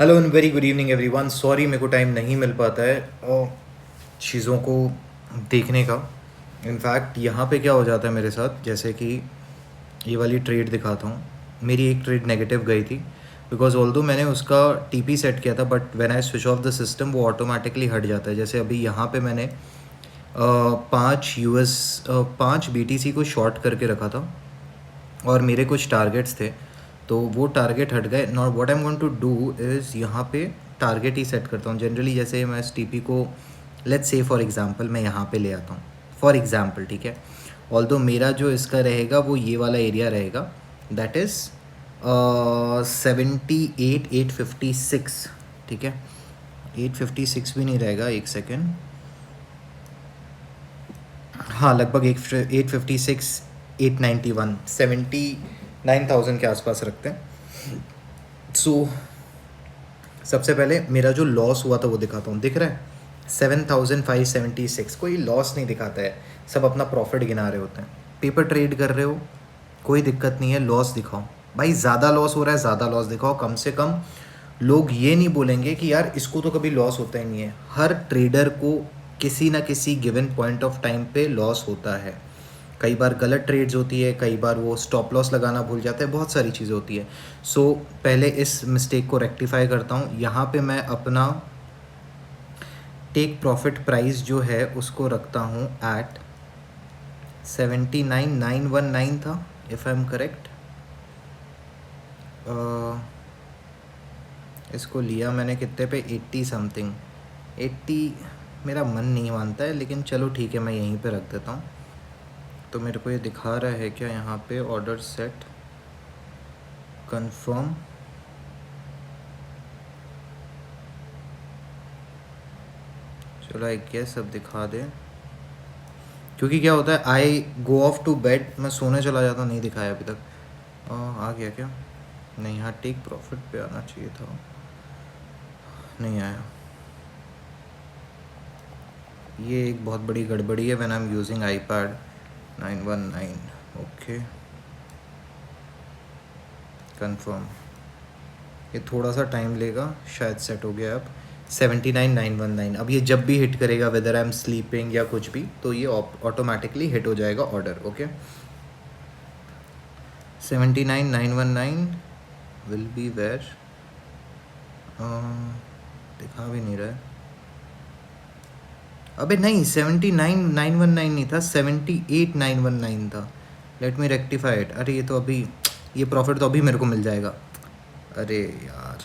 Hello and very good evening everyone. Sorry मेरे को time नहीं मिल पाता है चीज़ों को देखने का। इनफैक्ट यहाँ पे क्या हो जाता है मेरे साथ, जैसे कि ये वाली ट्रेड दिखाता हूँ। मेरी एक ट्रेड नेगेटिव गई थी बिकॉज ऑल्दो मैंने उसका टीपी सेट किया था, but when I switch off the system वो ऑटोमेटिकली हट जाता है। जैसे अभी यहाँ पे मैंने 5 BTC को शॉर्ट करके रखा था और मेरे कुछ टारगेट्स थे, तो वो टारगेट हट गए। Not what I am going to do is यहाँ पे टारगेट ही सेट करता हूँ जनरली। जैसे मैं इस टीपी को लेट्स से फॉर एग्जांपल मैं यहाँ पे ले आता हूँ फॉर एग्जांपल, ठीक है। ऑल्दो मेरा जो इसका रहेगा वो ये वाला एरिया रहेगा, दैट इज़ 78,856, ठीक है। 856 भी नहीं रहेगा, एक सेकेंड, हाँ लगभग 856, 891, 79,000 के आसपास रखते हैं। सो सबसे पहले मेरा जो लॉस हुआ था वो दिखाता हूँ। दिख रहा है 7,576, कोई लॉस नहीं दिखाता है, सब अपना प्रॉफिट गिना रहे होते हैं। पेपर ट्रेड कर रहे हो कोई दिक्कत नहीं है, लॉस दिखाओ भाई। ज़्यादा लॉस हो रहा है ज़्यादा लॉस दिखाओ, कम से कम लोग ये नहीं बोलेंगे कि यार इसको तो कभी लॉस होता ही नहीं है। हर ट्रेडर को किसी ना किसी गिवन पॉइंट ऑफ टाइम पे लॉस होता है। कई बार गलत ट्रेड्स होती है, कई बार वो स्टॉप लॉस लगाना भूल जाता है, बहुत सारी चीज़ें होती है। सो पहले इस मिस्टेक को रेक्टिफाई करता हूँ। यहाँ पे मैं अपना टेक प्रॉफिट प्राइस जो है उसको रखता हूँ एट 79,919 था, इफ़ आई एम करेक्ट। इसको लिया मैंने कितने पे, 80 समथिंग, 80। मेरा मन नहीं मानता है लेकिन चलो ठीक है, मैं यहीं पे रख देता हूँ। तो मेरे को ये दिखा रहा है क्या यहाँ पे, ऑर्डर सेट कंफर्म। चलो आई गेस अब दिखा दे, क्योंकि क्या होता है आई गो ऑफ टू बेड, मैं सोने चला जाता हूँ। नहीं दिखाया अभी तक। आ गया क्या? नहीं, यहाँ टेक प्रॉफिट पे आना चाहिए था, नहीं आया। ये एक बहुत बड़ी गड़बड़ी है when I am using iPad 919। Okay confirm, ये थोड़ा सा टाइम लेगा, शायद सेट हो गया अब 79,919। अब ये जब भी हिट करेगा वेदर आई एम स्लीपिंग या कुछ भी, तो ये ऑटोमेटिकली हिट हो जाएगा order. Okay 79,919 will be where, दिखा भी नहीं रहा है। अबे नहीं 79,919 नहीं था, 78,919 था। Let me rectify it. अरे ये तो अभी, ये प्रॉफिट तो अभी मेरे को मिल जाएगा। अरे यार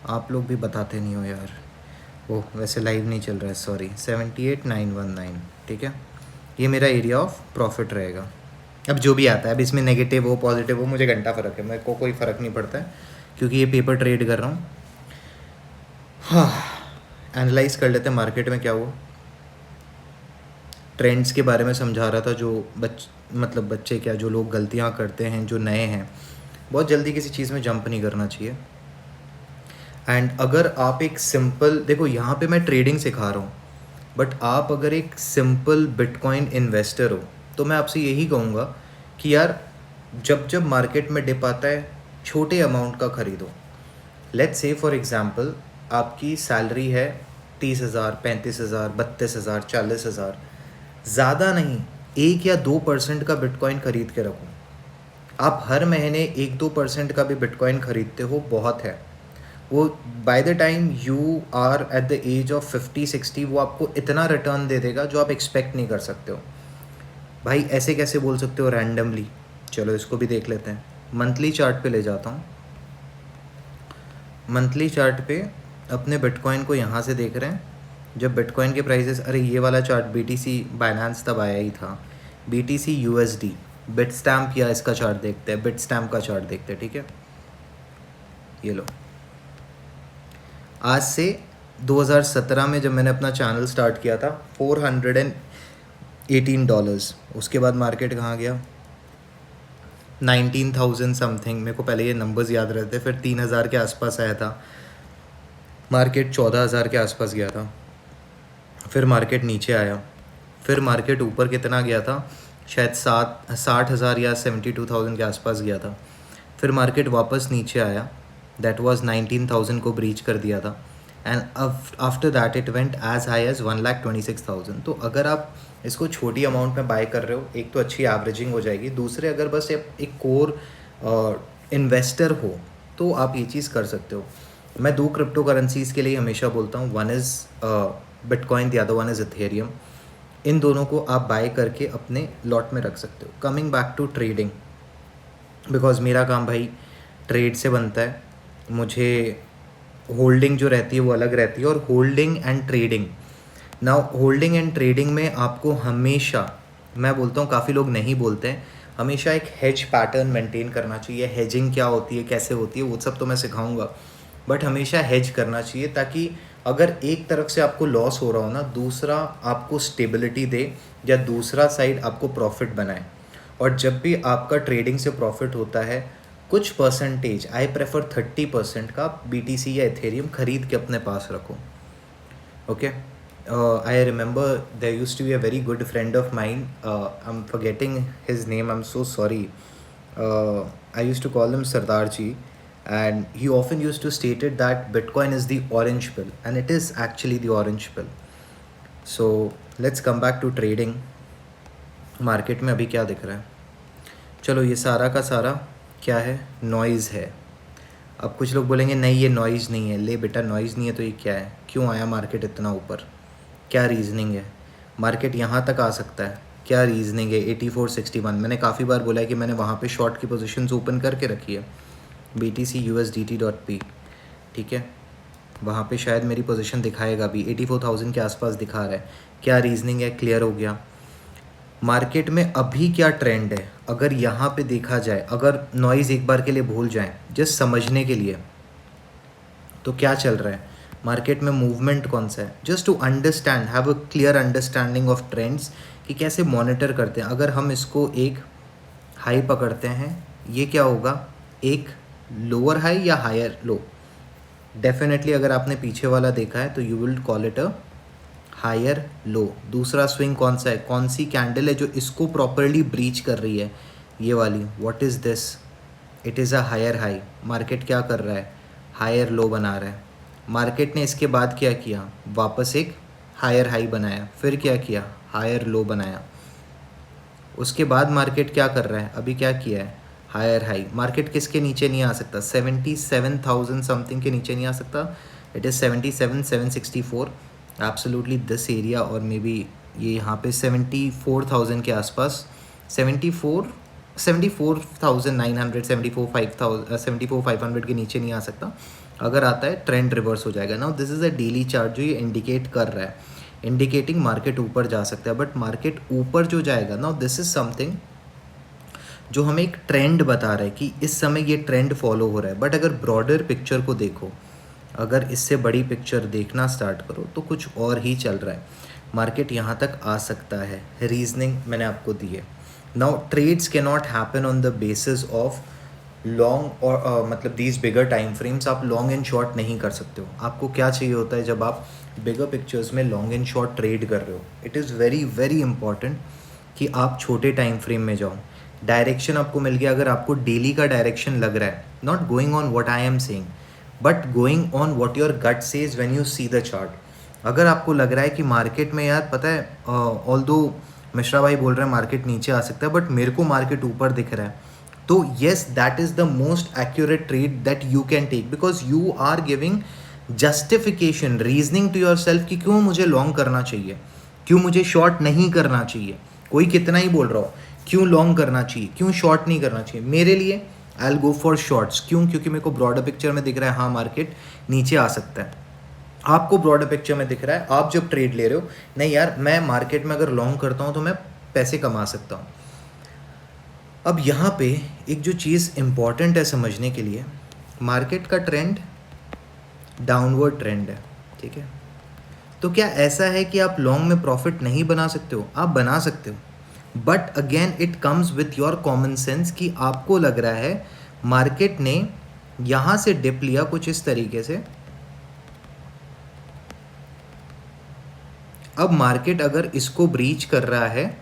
आप लोग भी बताते नहीं हो यार। ओह वैसे लाइव नहीं चल रहा है, सॉरी। 78,919, ठीक है। ये मेरा एरिया ऑफ प्रॉफिट रहेगा। अब जो भी आता है, अब इसमें नेगेटिव हो पॉजिटिव हो मुझे घंटा फ़र्क है, मेरे को कोई फ़र्क नहीं पड़ता है क्योंकि ये पेपर ट्रेड कर रहा हूँ। हाँ, एनालाइज कर लेते हैं मार्केट में क्या हुआ। ट्रेंड्स के बारे में समझा रहा था, जो बच्चे क्या, जो लोग गलतियाँ करते हैं, जो नए हैं, बहुत जल्दी किसी चीज़ में जंप नहीं करना चाहिए। एंड अगर आप एक सिंपल, देखो यहाँ पे मैं ट्रेडिंग सिखा रहा हूँ, बट आप अगर एक सिंपल बिटकॉइन इन्वेस्टर हो तो मैं आपसे यही कहूँगा कि यार जब जब मार्केट में डिप आता है छोटे अमाउंट का खरीदो। लेट्स से फॉर एग्जांपल आपकी सैलरी है 30,000, 35,000, 32,000, 40,000, ज़्यादा नहीं, 1 या 2% का बिटकॉइन खरीद के रखो। आप हर महीने 1-2% का भी बिटकॉइन खरीदते हो, बहुत है वो। By the time you are at the age of 50-60 वो आपको इतना रिटर्न दे देगा जो आप एक्सपेक्ट नहीं कर सकते हो। भाई ऐसे कैसे बोल सकते हो रैंडमली। चलो इसको भी देख लेते हैं। मंथली चार्ट पे ले जाता हूँ। मंथली चार्ट पे अपने बिटकॉइन को यहाँ से देख रहे हैं, जब बिटकॉइन के प्राइसेस, अरे ये वाला चार्ट BTC बाइनेंस तब आया ही था, BTC USD बिट स्टैम्प या इसका चार्ट देखते हैं, बिट स्टैम्प का चार्ट देखते हैं, ठीक है। ये लो, आज से 2017 में जब मैंने अपना चैनल स्टार्ट किया था $418, उसके बाद मार्केट कहाँ गया, 19,000 समथिंग। मेरे को पहले ये नंबर्स याद रहते, फिर 3,000 के आसपास आया था, मार्केट 14,000 के आसपास गया था, फिर मार्केट नीचे आया, फिर मार्केट ऊपर कितना गया था, शायद 60,000 या 72,000 के आसपास गया था, फिर मार्केट वापस नीचे आया, दैट वाज 19,000 को ब्रीच कर दिया था, and after that it went as high as 1,26,000। तो अगर आप इसको छोटी अमाउंट में बाय कर रहे हो, एक तो अच्छी एवरेजिंग हो जाएगी, दूसरे अगर बस एक कोर इन्वेस्टर हो तो आप ये चीज़ कर सकते हो। मैं 2 क्रिप्टो करेंसीज़ के लिए हमेशा बोलता हूँ, one is bitcoin, the other one is Ethereum. इन दोनों को आप बाय करके अपने लॉट में रख सकते हो। Coming back to trading, because मेरा काम भाई ट्रेड से बनता है, मुझे होल्डिंग जो रहती है वो अलग रहती है, और holding and trading, now holding and trading में आपको हमेशा, मैं बोलता हूँ काफ़ी लोग नहीं बोलते हैं, हमेशा एक हेज पैटर्न मेंटेन करना चाहिए। हेजिंग क्या होती है, कैसे होती है, वो सब तो मैं सिखाऊंगा, बट हमेशा हेज करना चाहिए, ताकि अगर एक तरफ से आपको लॉस हो रहा हो ना, दूसरा आपको स्टेबिलिटी दे, या दूसरा साइड आपको प्रॉफिट बनाए। और जब भी आपका ट्रेडिंग से प्रॉफिट होता है, कुछ परसेंटेज, आई प्रेफर 30% का BTC या इथेरियम खरीद के अपने पास रखो। Okay, I remember there used to be a very good friend of mine. I'm forgetting his name. I'm so sorry. I used to call him Sardar Ji, and he often used to state it that Bitcoin is the orange pill, and it is actually the orange pill. So let's come back to trading. Market में अभी क्या दिख रहा है? चलो, ये सारा का सारा क्या है? नॉइज़ है। अब कुछ लोग बोलेंगे नहीं ये नॉइज़ नहीं है। ले बेटा, नॉइज़ नहीं है तो ये क्या है? क्यों आया मार्केट इतना ऊपर? क्या रीज़निंग है? मार्केट यहाँ तक आ सकता है, क्या रीज़निंग है? 8461, मैंने काफ़ी बार बोला है कि मैंने वहाँ पे शॉर्ट की पोजीशंस ओपन करके रखी है, BTC USDT.P, ठीक है, वहाँ पे शायद मेरी पोजीशन दिखाएगा भी, 84,000 के आसपास दिखा रहा है। क्या रीज़निंग है? क्लियर हो गया। मार्केट में अभी क्या ट्रेंड है, अगर यहाँ पे देखा जाए, अगर नॉइज़ एक बार के लिए भूल जाएं जस्ट समझने के लिए, तो क्या चल रहा है मार्केट में, मूवमेंट कौन सा है, just to understand, have a clear understanding of trends कि कैसे मॉनिटर करते हैं। अगर हम इसको एक हाई पकड़ते हैं, ये क्या होगा? एक लोअर हाई या हायर लो? डेफिनेटली अगर आपने पीछे वाला देखा है तो you will call it a higher low. दूसरा स्विंग कौन सा है? कौन सी कैंडल है जो इसको प्रॉपरली ब्रीच कर रही है? ये वाली। What is this? It is a higher high. Market क्या कर रहा है? हायर लो बना रहा है। मार्केट ने इसके बाद क्या किया? वापस एक हायर हाई बनाया, फिर क्या किया? हायर लो बनाया। उसके बाद मार्केट क्या कर रहा है? अभी क्या किया है? Higher high. मार्केट किसके नीचे नहीं आ सकता? 77,000 समथिंग के नीचे नहीं आ सकता। It is 77,764 absolutely this area, और मे बी ये यहाँ पे 74,000 के आसपास, 74,900, 74,500 के नीचे नहीं आ सकता। अगर आता है ट्रेंड रिवर्स हो जाएगा। Now this is a daily chart जो ये इंडिकेट कर रहा है, इंडिकेटिंग मार्केट ऊपर जा सकता है। बट मार्केट ऊपर जो जाएगा, नाउ दिस इज़ समथिंग जो हमें एक ट्रेंड बता रहा है कि इस समय ये ट्रेंड फॉलो हो रहा है। बट अगर ब्रॉडर पिक्चर को देखो, अगर इससे बड़ी पिक्चर देखना स्टार्ट करो, तो कुछ और ही चल रहा है। मार्केट यहाँ तक आ सकता है। रीजनिंग मैंने आपको दी है। Now trades can not happen on the basis of long, और मतलब दीज बिगर टाइम फ्रेम्स। आप लॉन्ग एंड शॉर्ट नहीं कर सकते हो। आपको क्या चाहिए होता है जब आप बिगर पिक्चर्स में लॉन्ग एंड शॉर्ट ट्रेड कर रहे हो? It is very very important कि आप छोटे टाइम फ्रेम में जाओ। डायरेक्शन आपको मिल गया, अगर आपको डेली का डायरेक्शन लग रहा है, not going on what I am saying, but going on what your gut says when you see the chart. अगर आपको लग रहा है कि मार्केट में, यार पता है, ऑल्दो मिश्रा भाई बोल रहे हैं मार्केट नीचे आ सकता है, बट मेरे को मार्केट ऊपर दिख रहा है, तो yes, that is the most accurate trade that you can take, because you are giving justification, reasoning to yourself कि क्यों मुझे लॉन्ग करना चाहिए, क्यों मुझे शॉर्ट नहीं करना चाहिए। कोई कितना ही बोल रहा हो, क्यों लॉन्ग करना चाहिए, क्यों शॉर्ट नहीं करना चाहिए। मेरे लिए I will go for shorts. क्यों? क्योंकि मेरे को ब्रॉडर पिक्चर में दिख रहा है हाँ मार्केट नीचे आ सकता है। आपको ब्रॉडर पिक्चर में दिख रहा है, आप जब ट्रेड ले रहे हो, नहीं यार मैं मार्केट में अगर लॉन्ग करता हूँ तो मैं पैसे कमा सकता हूँ। अब यहाँ पे एक जो चीज़ इम्पॉर्टेंट है समझने के लिए, मार्केट का ट्रेंड डाउनवर्ड ट्रेंड है, ठीक है। तो क्या ऐसा है कि आप लॉन्ग में प्रॉफिट नहीं बना सकते हो? आप बना सकते हो, but again it comes with your common sense कि आपको लग रहा है मार्केट ने यहाँ से डिप लिया कुछ इस तरीके से। अब मार्केट अगर इसको ब्रीच कर रहा है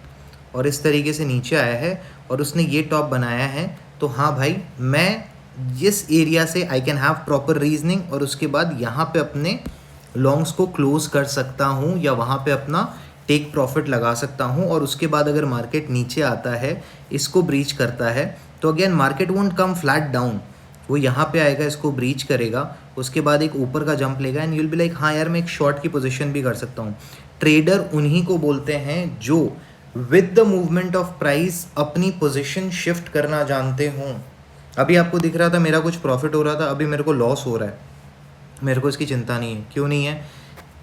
और इस तरीके से नीचे आया है और उसने ये टॉप बनाया है, तो हाँ भाई मैं जिस एरिया से I can have proper reasoning और उसके बाद यहाँ पे अपने लॉन्ग्स को क्लोज कर सकता हूँ या वहाँ पे अपना टेक प्रॉफिट लगा सकता हूँ। और उसके बाद अगर मार्केट नीचे आता है, इसको ब्रीच करता है, तो again market won't come flat down, वो यहाँ पे आएगा, इसको ब्रीच करेगा, उसके बाद एक ऊपर का जंप लेगा and you will be like हाँ यार मैं एक शॉर्ट की पोजीशन भी कर सकता हूँ। ट्रेडर उन्हीं को बोलते हैं जो with the movement of price अपनी पोजीशन शिफ्ट करना जानते हों। अभी आपको दिख रहा था मेरा कुछ प्रॉफिट हो रहा था, अभी मेरे को लॉस हो रहा है, मेरे को इसकी चिंता नहीं है। क्यों नहीं है?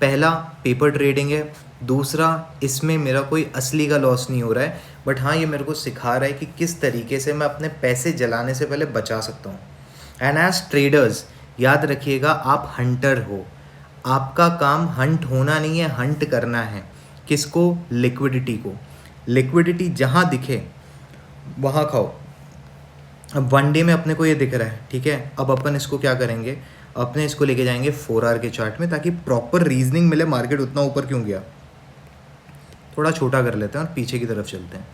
पहला पेपर ट्रेडिंग है, दूसरा इसमें मेरा कोई असली का लॉस नहीं हो रहा है, बट हाँ ये मेरे को सिखा रहा है कि किस तरीके से मैं अपने पैसे जलाने से पहले बचा सकता हूँ। एंड एज ट्रेडर्स याद रखिएगा, आप हंटर हो, आपका काम हंट होना नहीं है, हंट करना है। किसको? लिक्विडिटी को। लिक्विडिटी जहाँ दिखे वहाँ खाओ। अब वन डे में अपने को ये दिख रहा है, ठीक है, अब अपन इसको क्या करेंगे, अपने इसको लेके जाएंगे 4 आवर के चार्ट में, ताकि प्रॉपर रीजनिंग मिले मार्केट उतना ऊपर क्यों गया। थोड़ा छोटा कर लेते हैं और पीछे की तरफ चलते हैं।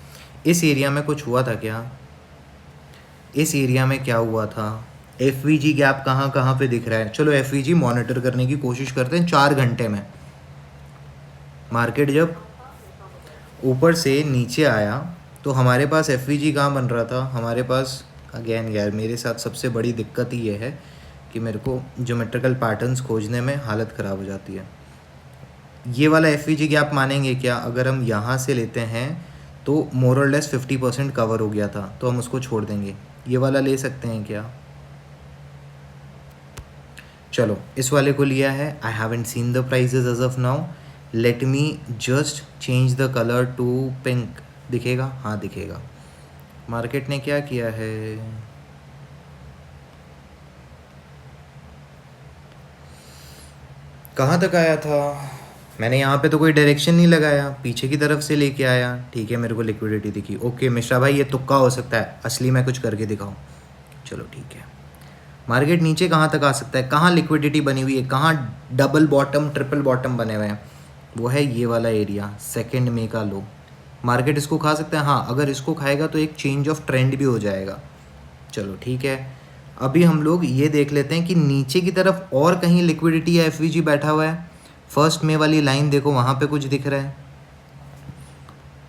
इस एरिया में कुछ हुआ था क्या? इस एरिया में क्या हुआ था? एफवीजी गैप कहाँ कहाँ पे दिख रहा है? चलो एफवीजी मॉनिटर करने की कोशिश करते हैं 4 घंटे में। मार्केट जब ऊपर से नीचे आया तो हमारे पास एफवीजी कहाँ बन रहा था? हमारे पास अगेन यार मेरे साथ सबसे बड़ी दिक्कत ही ये है कि मेरे को ज्योमेट्रिकल पैटर्न्स खोजने में हालत ख़राब हो जाती है। ये वाला एफवीजी गैप मानेंगे क्या? अगर हम यहाँ से लेते हैं तो मोर और लेस 50% कवर हो गया था, तो हम उसको छोड़ देंगे। ये वाला ले सकते हैं क्या? चलो इस वाले को लिया है। I haven't seen the prices as of now, let me just change the colour to pink. दिखेगा? हाँ दिखेगा। मार्केट ने क्या किया है? कहाँ तक आया था? मैंने यहाँ पे तो कोई डायरेक्शन नहीं लगाया, पीछे की तरफ से लेके आया, ठीक है, मेरे को लिक्विडिटी दिखी। ओके मिश्रा भाई ये तुक्का हो सकता है, असली मैं कुछ करके दिखाऊं। चलो ठीक है। मार्केट नीचे कहाँ तक आ सकता है? कहाँ लिक्विडिटी बनी हुई है? कहाँ डबल बॉटम ट्रिपल बॉटम बने हुए हैं? वो है ये वाला एरिया, 2 मई का लो। मार्केट इसको खा सकता है? हाँ, अगर इसको खाएगा तो एक चेंज ऑफ ट्रेंड भी हो जाएगा। चलो ठीक है। अभी हम लोग ये देख लेते हैं कि नीचे की तरफ और कहीं लिक्विडिटी या एफवीजी बैठा हुआ है। 1 मई वाली लाइन देखो, वहाँ पे कुछ दिख रहा है।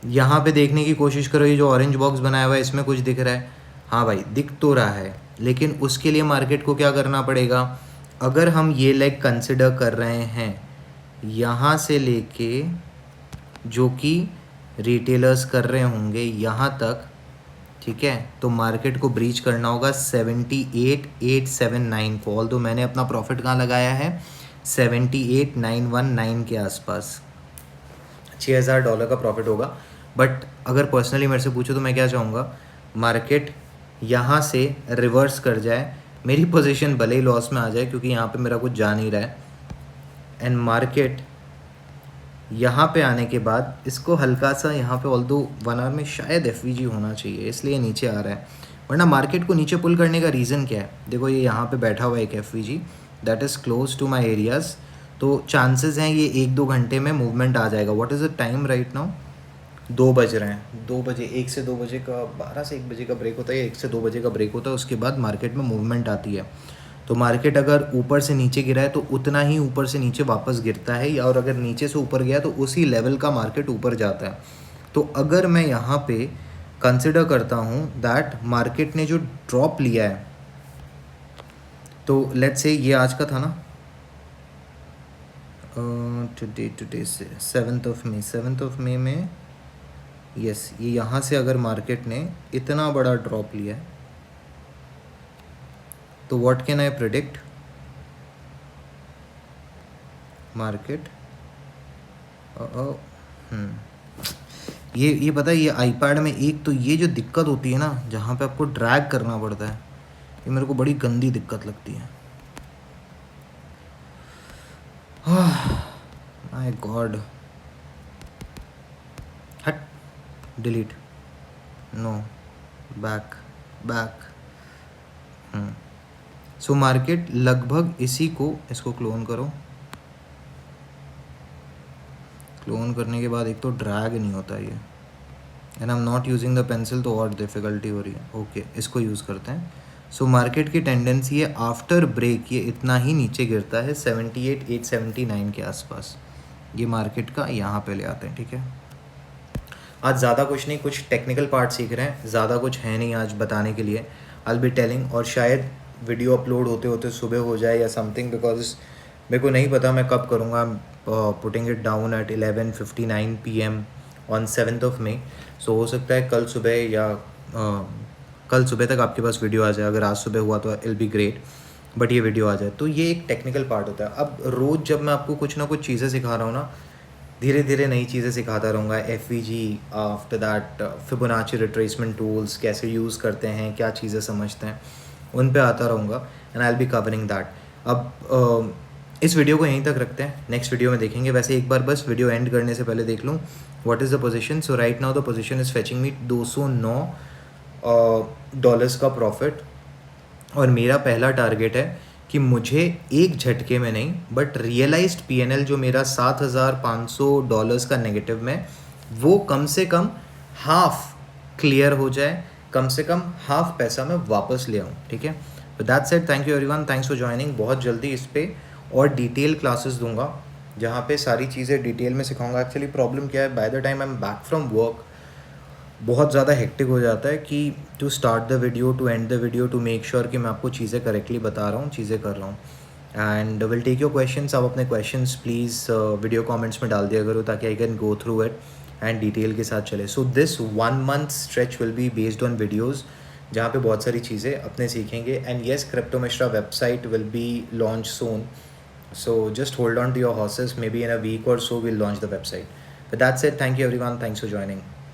यहाँ पे देखने की कोशिश करो, ये जो ऑरेंज बॉक्स बनाया हुआ है इसमें कुछ दिख रहा है। हाँ भाई दिख तो रहा है, लेकिन उसके लिए मार्केट को क्या करना पड़ेगा? अगर हम ये लेग कंसिडर कर रहे हैं यहाँ से लेके, जो कि रिटेलर्स कर रहे होंगे यहाँ तक, ठीक है, तो मार्केट को ब्रीच करना होगा 78,879 को। ऑल्दो मैंने अपना प्रॉफिट कहाँ लगाया है? 78,919 के आसपास, $6,000 का प्रॉफिट होगा। बट अगर पर्सनली मेरे से पूछो तो मैं क्या चाहूँगा, मार्केट यहाँ से रिवर्स कर जाए, मेरी पोजीशन भले ही लॉस में आ जाए क्योंकि यहाँ पे मेरा कुछ जा नहीं रहा है, एंड मार्केट यहाँ पे आने के बाद इसको हल्का सा यहाँ पे, ऑल्दो 1 आवर में शायद एफवीजी होना चाहिए इसलिए नीचे आ रहा है, वरना मार्केट को नीचे पुल करने का रीज़न क्या है? देखो ये यहाँ पे बैठा हुआ है एक FVG that is close to my areas, तो चांसेस हैं ये 1-2 घंटे में मूवमेंट आ जाएगा। What is the time right now? 2 बज रहे हैं। 2 बजे, 1 से 2 बजे का, 12 से 1 बजे का ब्रेक होता है, 1 से 2 बजे का ब्रेक होता है, उसके बाद मार्केट में मूवमेंट आती है। तो मार्केट अगर ऊपर से नीचे गिरा है तो उतना ही ऊपर से नीचे वापस गिरता है, या और अगर नीचे से ऊपर गया तो उसी लेवल का मार्केट ऊपर जाता है। तो अगर मैं यहाँ पे कंसिडर करता हूँ दैट मार्केट ने जो ड्रॉप लिया है, तो लेट्स से ये आज का था ना, टुडे से 7 मई में, यस, ये यहाँ से अगर मार्केट ने इतना बड़ा ड्रॉप लिया है तो what can I predict? Market ये पता है, ये आईपैड में एक तो ये जो दिक्कत होती है ना, जहाँ पे आपको ड्रैग करना पड़ता है, ये मेरे को बड़ी गंदी दिक्कत लगती है। माय गॉड, हट, delete, no, back. So market लगभग इसी को, इसको क्लोन करो, क्लोन करने के बाद एक तो ड्रैग नहीं होता ये, and I am not using the pencil तो और डिफ़िकल्टी हो रही है। ओके इसको यूज़ करते हैं। सो मार्केट की टेंडेंसी है आफ्टर ब्रेक ये इतना ही नीचे गिरता है 78,879 के आसपास। ये मार्केट का यहाँ पे ले आते हैं, ठीक है। आज ज़्यादा कुछ नहीं, कुछ टेक्निकल पार्ट सीख रहे हैं, ज़्यादा कुछ है नहीं आज बताने के लिए। आई विल बी टेलिंग, और शायद वीडियो अपलोड होते होते सुबह हो जाए या समथिंग, बिकॉज मेरे को नहीं पता मैं कब करूँगा। Putting it down at 11:59 PM on 7th May। So हो सकता है कल सुबह या कल सुबह तक आपके पास वीडियो आ जाए। अगर आज सुबह हुआ तो इल बी ग्रेट, बट ये वीडियो आ जाए। तो ये एक टेक्निकल पार्ट होता है। अब रोज़ जब मैं आपको कुछ ना कुछ चीज़ें सिखा रहा हूँ ना, धीरे धीरे नई चीज़ें सिखाता रहूँगा। FVG, after that Fibonacci retracement tools कैसे यूज़ करते हैं, क्या चीज़ें समझते हैं, उन पे आता रहूँगा and I will be covering that. अब इस वीडियो को यहीं तक रखते हैं, नेक्स्ट वीडियो में देखेंगे। वैसे एक बार बस वीडियो एंड करने से पहले देख लूँ what is the position. So right now the position is fetching me $209 का प्रॉफिट, और मेरा पहला टारगेट है कि मुझे एक झटके में नहीं बट रियलाइज्ड PNL जो मेरा $7,500 का नेगेटिव में, वो कम से कम हाफ क्लियर हो जाए, कम से कम हाफ पैसा मैं वापस ले आऊँ, ठीक है। तो that's it, thank you everyone, thanks for joining. बहुत जल्दी इस पे और डिटेल क्लासेस दूंगा जहाँ पे सारी चीज़ें डिटेल में सिखाऊंगा। एक्चुअली प्रॉब्लम क्या है, by the time I am back from work बहुत ज़्यादा हेक्टिक हो जाता है कि to start the video, to end the video, to make sure कि मैं आपको चीज़ें करेक्टली बता रहा हूँ, चीज़ें कर रहा हूँ। And will take your questions. आप अपने क्वेश्चंस प्लीज़ वीडियो कमेंट्स में डाल दिया करो ताकि I can go through it and detail के साथ चले। So this 1 month stretch will be based on videos जहाँ पे बहुत सारी चीज़ें अपने सीखेंगे। And yes, crypto Mishra website will be launch soon, so just hold on to your horses, maybe in a week or so we'll launch the website. But that's it, thank you everyone, thanks for joining.